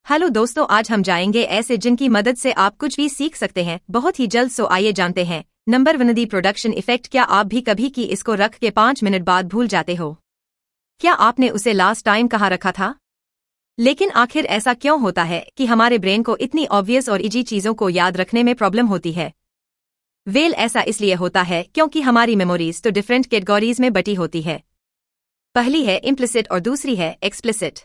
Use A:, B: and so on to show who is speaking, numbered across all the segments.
A: Hello दोस्तों, आज हम जाएंगे ऐसे जिनकी मदद से आप कुछ भी सीख सकते हैं बहुत ही जल्द। सो आइए जानते हैं। Number 1, the production effect. क्या आप भी कभी की इसको रख के 5 मिनट बाद भूल जाते हो? क्या आपने उसे लास्ट टाइम कहाँ रखा था? लेकिन आखिर ऐसा क्यों होता है कि हमारे ब्रेन को इतनी ऑब्वियस और इजी चीजों को याद रखने में प्रॉब्लम होती है? ऐसा इसलिए होता है क्योंकि हमारी मेमोरीज तो डिफरेंट कैटेगरीज में बटी होती है। पहली है इम्प्लिसिट और दूसरी है एक्सप्लिसिट।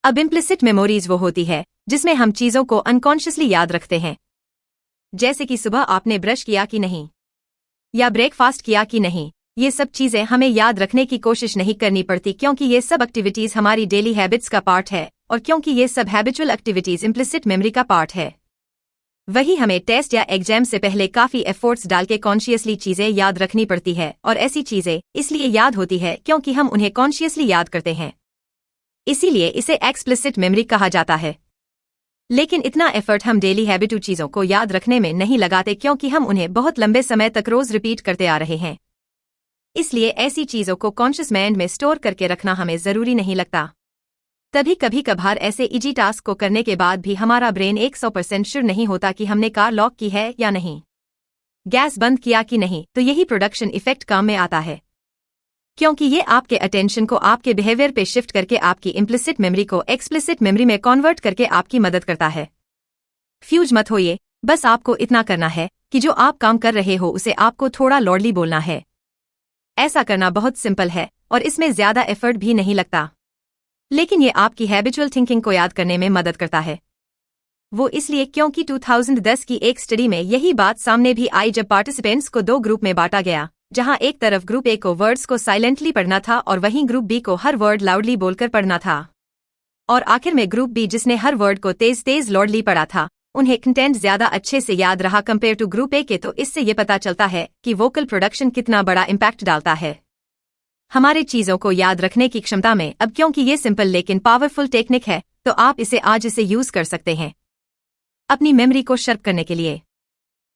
A: अब इम्प्लिसिट मेमोरीज वो होती है जिसमें हम चीजों को अनकॉन्शियसली याद रखते हैं, जैसे कि सुबह आपने ब्रश किया कि नहीं या ब्रेकफास्ट किया कि नहीं। ये सब चीजें हमें याद रखने की कोशिश नहीं करनी पड़ती क्योंकि ये सब एक्टिविटीज हमारी डेली हैबिट्स का पार्ट है और क्योंकि ये सब हैबिचुअल एक्टिविटीज इम्प्लिसिट मेमोरी का पार्ट है। वही हमें टेस्ट या एग्जाम से पहले काफी एफर्ट्स डाल के कॉन्शियसली चीजें याद रखनी पड़ती है, और ऐसी चीजें इसलिए याद होती है क्योंकि हम उन्हें कॉन्शियसली याद करते हैं, इसीलिए इसे एक्सप्लिसिट मेमोरी कहा जाता है। लेकिन इतना एफर्ट हम डेली हैबिटू चीजों को याद रखने में नहीं लगाते क्योंकि हम उन्हें बहुत लंबे समय तक रोज रिपीट करते आ रहे हैं। इसलिए ऐसी चीजों को कॉन्शियस माइंड में स्टोर करके रखना हमें जरूरी नहीं लगता। तभी कभी कभार ऐसे इजी टास्क को करने के बाद भी हमारा ब्रेन 100% श्योर नहीं होता कि हमने कार लॉक की है या नहीं, गैस बंद किया कि नहीं। तो यही प्रोडक्शन इफेक्ट काम में आता है, क्योंकि ये आपके अटेंशन को आपके बिहेवियर पे शिफ्ट करके आपकी इम्प्लिसिट मेमोरी को एक्सप्लिसिट मेमोरी में कन्वर्ट करके आपकी मदद करता है। फ्यूज मत होइए, बस आपको इतना करना है कि जो आप काम कर रहे हो उसे आपको थोड़ा लॉडली बोलना है। ऐसा करना बहुत सिंपल है और इसमें ज्यादा एफर्ट भी नहीं लगता, लेकिन ये आपकी हैबिचुअल थिंकिंग को याद करने में मदद करता है। वो इसलिए क्योंकि 2010 की एक स्टडी में यही बात सामने भी आई जब पार्टिसिपेंट्स को 2 ग्रुप में बांटा गया, जहां एक तरफ ग्रुप ए को वर्ड्स को साइलेंटली पढ़ना था और वहीं ग्रुप बी को हर वर्ड लाउडली बोलकर पढ़ना था। और आखिर में ग्रुप बी, जिसने हर वर्ड को तेज तेज लाउडली पढ़ा था, उन्हें कंटेंट ज्यादा अच्छे से याद रहा कंपेयर टू ग्रुप ए के। तो इससे ये पता चलता है कि वोकल प्रोडक्शन कितना बड़ा इम्पैक्ट डालता है हमारे चीजों को याद रखने की क्षमता में। अब क्योंकि ये सिंपल लेकिन पावरफुल टेक्निक है तो आप इसे आज इसे यूज कर सकते हैं अपनी मेमोरी को शार्प करने के लिए।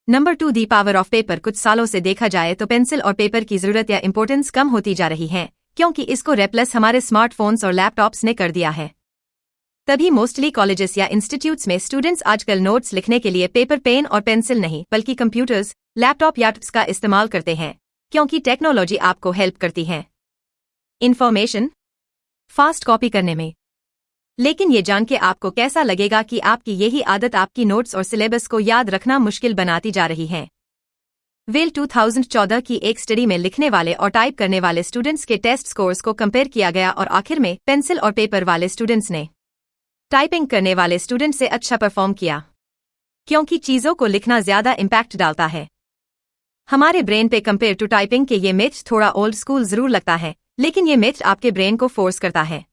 A: Number 2, the power of paper. कुछ सालों से देखा जाए तो पेंसिल और पेपर की जरूरत या इंपॉर्टेंस कम होती जा रही है क्योंकि इसको रिप्लेस हमारे स्मार्टफोन्स और लैपटॉप्स ने कर दिया है। तभी मोस्टली कॉलेजेस या इंस्टीट्यूट्स में स्टूडेंट्स आजकल नोट्स लिखने के लिए पेपर, पेन और पेंसिल नहीं बल्कि कंप्यूटर्स, लैपटॉप या टैब्स का इस्तेमाल करते हैं, क्योंकि टेक्नोलॉजी आपको हेल्प करती है इन्फॉर्मेशन फास्ट कॉपी करने में। लेकिन ये जान के आपको कैसा लगेगा कि आपकी यही आदत आपकी नोट्स और सिलेबस को याद रखना मुश्किल बनाती जा रही है। 2014 की एक स्टडी में लिखने वाले और टाइप करने वाले स्टूडेंट्स के टेस्ट स्कोर्स को कंपेयर किया गया और आखिर में पेंसिल और पेपर वाले स्टूडेंट्स ने टाइपिंग करने वाले स्टूडेंट से अच्छा परफॉर्म किया, क्योंकि चीजों को लिखना ज्यादा इम्पैक्ट डालता है हमारे ब्रेन पे कंपेयर टू टाइपिंग के। ये मिथ थोड़ा ओल्ड स्कूल जरूर लगता है, लेकिन ये मिथ आपके ब्रेन को फोर्स करता है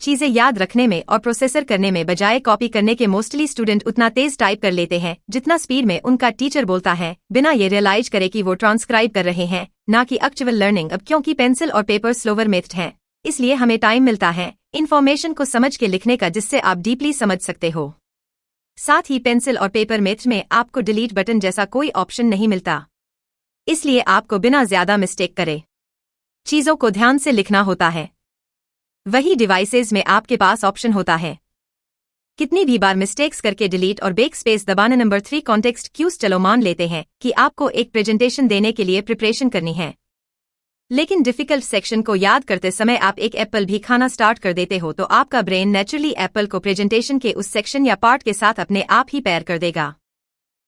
A: चीजें याद रखने में और प्रोसेसर करने में, बजाय कॉपी करने के। मोस्टली स्टूडेंट उतना तेज टाइप कर लेते हैं जितना स्पीड में उनका टीचर बोलता है, बिना ये रियलाइज करे कि वो ट्रांसक्राइब कर रहे हैं, ना कि एक्चुअल लर्निंग। अब क्योंकि पेंसिल और पेपर स्लोवर मेथड हैं, इसलिए हमें टाइम मिलता है इन्फॉर्मेशन को समझ के लिखने का, जिससे आप डीपली समझ सकते हो। साथ ही पेंसिल और पेपर मेथड में आपको डिलीट बटन जैसा कोई ऑप्शन नहीं मिलता, इसलिए आपको बिना ज्यादा मिस्टेक करे चीजों को ध्यान से लिखना होता है। वही डिवाइसेज में आपके पास ऑप्शन होता है कितनी भी बार मिस्टेक्स करके डिलीट और बैक स्पेस दबाना। Number 3, context clues. चलो मान लेते हैं कि आपको एक प्रेजेंटेशन देने के लिए प्रिपरेशन करनी है, लेकिन डिफिकल्ट सेक्शन को याद करते समय आप एक एप्पल भी खाना स्टार्ट कर देते हो, तो आपका ब्रेन नेचुरली एप्पल को प्रेजेंटेशन के उस सेक्शन या पार्ट के साथ अपने आप ही पेयर कर देगा।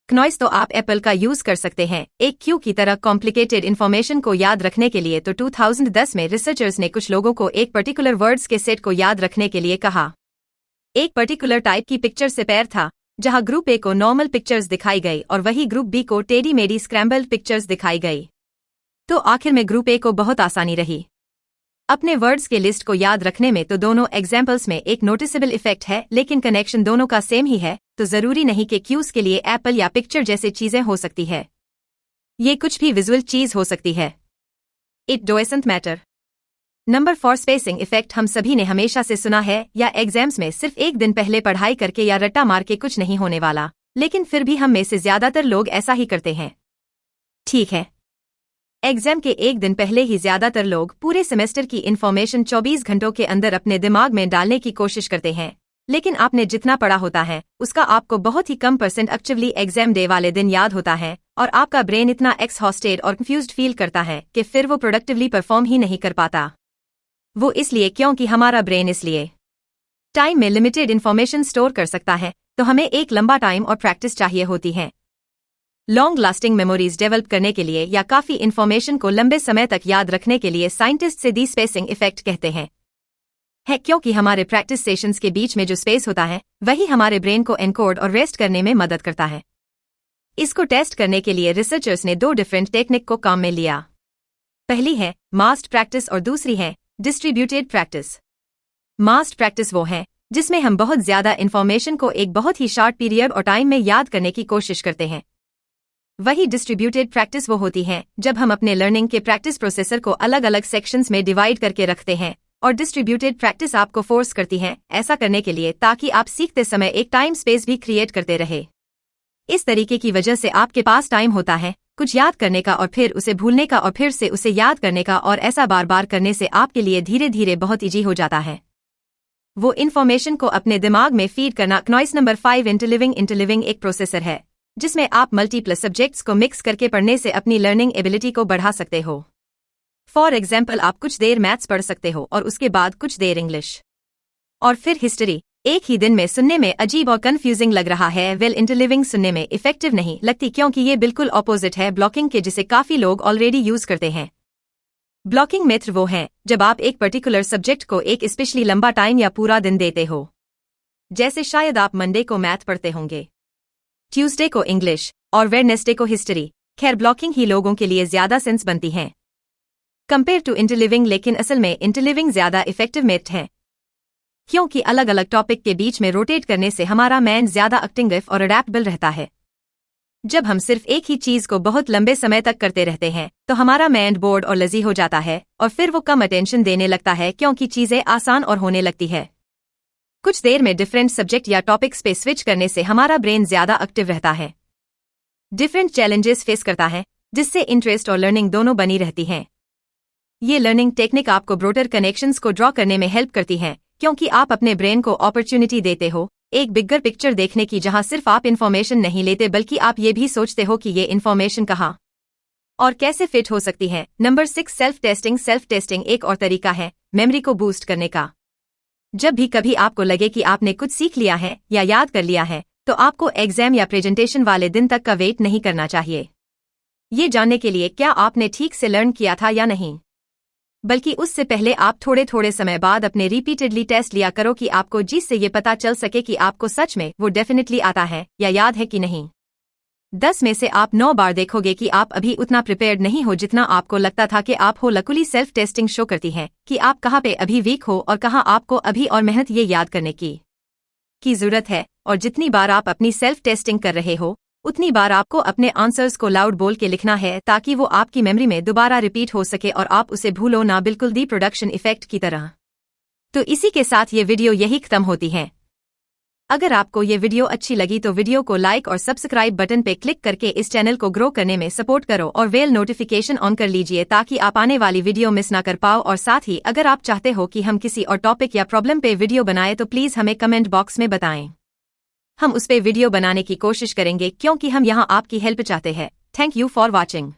A: नॉइस तो आप एप्पल का यूज कर सकते हैं एक क्यू की तरह कॉम्प्लिकेटेड इन्फॉर्मेशन को याद रखने के लिए। तो 2010 में रिसर्चर्स ने कुछ लोगों को एक पर्टिकुलर वर्ड्स के सेट को याद रखने के लिए कहा। एक पर्टिकुलर टाइप की पिक्चर से पेयर था, जहां ग्रुप ए को नॉर्मल पिक्चर्स दिखाई गई और वही ग्रुप बी को टेढ़ी मेढ़ी स्क्रैम्बल्ड पिक्चर्स दिखाई गई। तो आखिर में ग्रुप ए को बहुत आसानी रही अपने वर्ड्स के लिस्ट को याद रखने में। तो दोनों एग्जाम्पल्स में एक नोटिसेबल इफेक्ट है, लेकिन कनेक्शन दोनों का सेम ही है। तो जरूरी नहीं कि क्यूज के लिए एप्पल या पिक्चर जैसे चीजें हो सकती है, ये कुछ भी विजुअल चीज हो सकती है। It doesn't matter. Number 4, spacing effect. हम सभी ने हमेशा से सुना है या एग्जाम्स में सिर्फ एक दिन पहले पढ़ाई करके या रट्टा मार के कुछ नहीं होने वाला, लेकिन फिर भी हम में से ज्यादातर लोग ऐसा ही करते हैं। ठीक है, एग्जाम के एक दिन पहले ही ज्यादातर लोग पूरे सेमेस्टर की इन्फॉर्मेशन 24 घंटों के अंदर अपने दिमाग में डालने की कोशिश करते हैं, लेकिन आपने जितना पढ़ा होता है उसका आपको बहुत ही कम % एक्टिवली एग्जाम डे वाले दिन याद होता है, और आपका ब्रेन इतना एक्सहॉस्टेड और कंफ्यूज्ड फील करता है कि फिर वो प्रोडक्टिवली परफॉर्म ही नहीं कर पाता। वो इसलिए क्योंकि हमारा ब्रेन इसलिए टाइम में लिमिटेड इन्फॉर्मेशन स्टोर कर सकता है, तो हमें एक लंबा टाइम और प्रैक्टिस चाहिए होती है। लॉन्ग लास्टिंग मेमोरीज डेवलप करने के लिए या काफी इन्फॉर्मेशन को लंबे समय तक याद रखने के लिए साइंटिस्ट से दी स्पेसिंग इफेक्ट कहते हैं। क्योंकि हमारे प्रैक्टिस सेशंस के बीच में जो स्पेस होता है वही हमारे ब्रेन को एनकोड और रेस्ट करने में मदद करता है। इसको टेस्ट करने के लिए रिसर्चर्स ने 2 डिफरेंट टेक्निक को काम में लिया। पहली है मास्ड प्रैक्टिस और दूसरी है डिस्ट्रीब्यूटेड प्रैक्टिस। मास्ड प्रैक्टिस वो है जिसमें हम बहुत ज्यादा इन्फॉर्मेशन को एक बहुत ही शॉर्ट पीरियड और टाइम में याद करने की कोशिश करते हैं। वही डिस्ट्रीब्यूटेड प्रैक्टिस वो होती है जब हम अपने लर्निंग के प्रैक्टिस प्रोसेसर को अलग अलग सेक्शंस में डिवाइड करके रखते हैं, और डिस्ट्रीब्यूटेड प्रैक्टिस आपको फोर्स करती है ऐसा करने के लिए ताकि आप सीखते समय एक टाइम स्पेस भी क्रिएट करते रहे। इस तरीके की वजह से आपके पास टाइम होता है कुछ याद करने का और फिर उसे भूलने का और फिर से उसे याद करने का, और ऐसा बार बार करने से आपके लिए धीरे धीरे बहुत इजी हो जाता है वो इन्फॉर्मेशन को अपने दिमाग में फीड करना। नॉइस नंबर 5 इंटरलिविंग एक प्रोसेसर है जिसमें आप मल्टीपल सब्जेक्ट्स को मिक्स करके पढ़ने से अपनी लर्निंग एबिलिटी को बढ़ा सकते हो। फॉर एग्जाम्पल, आप कुछ देर मैथ्स पढ़ सकते हो और उसके बाद कुछ देर इंग्लिश और फिर हिस्ट्री। एक ही दिन में सुनने में अजीब और कंफ्यूजिंग लग रहा है, इंटरलिविंग सुनने में इफेक्टिव नहीं लगती क्योंकि ये बिल्कुल ऑपोजिट है ब्लॉकिंग के, जिसे काफी लोग ऑलरेडी यूज करते हैं। ब्लॉकिंग मेथड वो है जब आप एक पर्टिकुलर सब्जेक्ट को एक स्पेशली लंबा टाइम या पूरा दिन देते हो। जैसे शायद आप मंडे को मैथ पढ़ते होंगे, ट्यूसडे को इंग्लिश और वेडनेसडे को हिस्ट्री। खैर, ब्लॉकिंग ही लोगों के लिए ज्यादा सेंस बनती है कंपेयर टू इंटरलिविंग, लेकिन असल में इंटरलिविंग ज्यादा इफेक्टिव मेथड है क्योंकि अलग अलग टॉपिक के बीच में रोटेट करने से हमारा माइंड ज्यादा एक्टिव और अडैप्टेबल रहता है। जब हम सिर्फ एक ही चीज को बहुत लंबे समय तक करते रहते हैं तो हमारा माइंड बोर्ड और लजी हो जाता है और फिर वो कम अटेंशन देने लगता है क्योंकि चीजें आसान और होने लगती है। कुछ देर में डिफरेंट सब्जेक्ट या टॉपिक्स पे स्विच करने से हमारा ब्रेन ज्यादा एक्टिव रहता है, डिफरेंट चैलेंजेस फेस करता है, जिससे इंटरेस्ट और लर्निंग दोनों बनी रहती हैं। ये लर्निंग टेक्निक आपको ब्रॉडर कनेक्शंस को ड्रॉ करने में हेल्प करती है क्योंकि आप अपने ब्रेन को अपॉर्चुनिटी देते हो एक बिगर पिक्चर देखने की, जहां सिर्फ आप इन्फॉर्मेशन नहीं लेते बल्कि आप ये भी सोचते हो कि ये इन्फॉर्मेशन कहाँ और कैसे फिट हो सकती है। नंबर 6 सेल्फ टेस्टिंग एक और तरीका है मेमोरी को बूस्ट करने का। जब भी कभी आपको लगे कि आपने कुछ सीख लिया है या याद कर लिया है तो आपको एग्जाम या प्रेजेंटेशन वाले दिन तक का वेट नहीं करना चाहिए ये जानने के लिए क्या आपने ठीक से लर्न किया था या नहीं, बल्कि उससे पहले आप थोड़े थोड़े समय बाद अपने रिपीटेडली टेस्ट लिया करो कि आपको जिससे ये पता चल सके कि आपको सच में वो डेफिनेटली आता है या याद है कि नहीं। 10 में से आप 9 बार देखोगे कि आप अभी उतना प्रिपेयर्ड नहीं हो जितना आपको लगता था कि आप हो। लकुली सेल्फ टेस्टिंग शो करती है कि आप कहाँ पे अभी वीक हो और कहाँ आपको अभी और मेहनत ये याद करने की जरूरत है, और जितनी बार आप अपनी सेल्फ टेस्टिंग कर रहे हो उतनी बार आपको अपने आंसर्स को लाउड बोल के लिखना है ताकि वो आपकी मेमोरी में दोबारा रिपीट हो सके और आप उसे भूलो ना, बिल्कुल दी प्रोडक्शन इफेक्ट की तरह। तो इसी के साथ ये वीडियो यही खत्म होती है। अगर आपको ये वीडियो अच्छी लगी तो वीडियो को लाइक और सब्सक्राइब बटन पे क्लिक करके इस चैनल को ग्रो करने में सपोर्ट करो और बेल नोटिफिकेशन ऑन कर लीजिए ताकि आप आने वाली वीडियो मिस ना कर पाओ। और साथ ही अगर आप चाहते हो कि हम किसी और टॉपिक या प्रॉब्लम पे वीडियो बनाए तो प्लीज हमें कमेंट बॉक्स में बताएं, हम उस पे वीडियो बनाने की कोशिश करेंगे क्योंकि हम यहाँ आपकी हेल्प चाहते हैं। Thank you for watching.